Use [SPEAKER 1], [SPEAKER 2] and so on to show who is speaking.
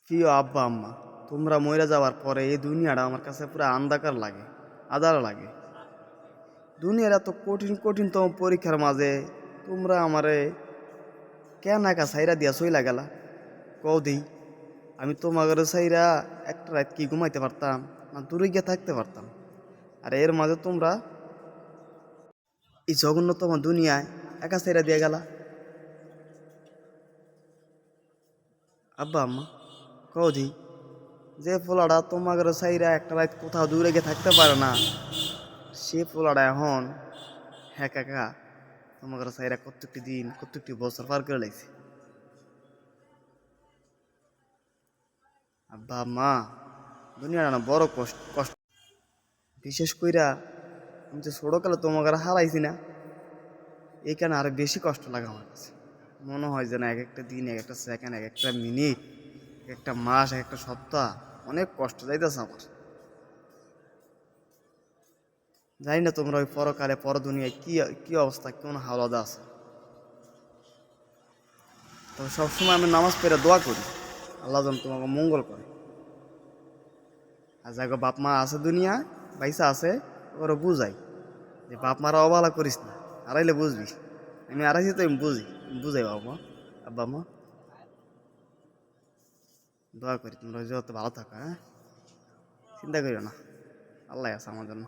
[SPEAKER 1] প্রিয় আব্বা আম্মা, তোমরা মইরা যাওয়ার পরে এই দুনিয়াটা আমার কাছে পুরো আন্ধাকার লাগে, আঁধার লাগে। দুনিয়ার এত কঠিন কঠিনতম পরীক্ষার মাঝে তোমরা আমারে কেন একা সাইরা দিয়া চইলা গেলা? কও দেই, আমি তোমাদের সাইরা একটা রাত কি ঘুমাইতে পারতাম না দূরে গিয়ে থাকতে পারতাম? আর এর মাঝে তোমরা এই জঘন্যতম দুনিয়ায় একা সাইরা দিয়ে গেলা। আব্বা আম্মা, কও দেই, যে পোলাটা তোমাদের সাইরা একটা রাত কোথাও দূরে গিয়ে থাকতে পারে না, সে পোলাটা এখন একা একা তোমাদের সাইরা কতটি দিন কতটি বছর পার করে লাগছে। আব্বা আম্মা, দুনিয়াটা না বড় কষ্ট কষ্ট। বিশেষ কইরা আমি তো ছোটকালে তোমাকে হারাইছি না, এইখানে আরো বেশি কষ্ট লাগে আমার কাছে। মনে হয় যেন এক একটা দিন, এক একটা সেকেন্ড, এক একটা মিনিট, এক একটা মাস, এক একটা সপ্তাহ অনেক কষ্ট যাইতেছে আমার। জানি না তোমরা ওই পরকালে পর দুনিয়ায় কি কি অবস্থা, কোন হাওলাদা আছে। তবে সবসময় আমি নামাজ পড়ে দোয়া করি আল্লাহ যেন তোমাকে মঙ্গল করে। আর যাকে বাপ মা আছে দুনিয়া পয়সা আছে, ওরা বুঝাই যে বাপ মারা অবহেলা করিস না, হারাইলে বুঝবি। আমি হারাইছি তো আমি বুঝি, বুঝাই বাবা আব্বা মা। দোয়া করি তোমরা যত ভালো থাকো, হ্যাঁ, চিন্তা করিও না, আল্লাহ আছে আমার জন্য।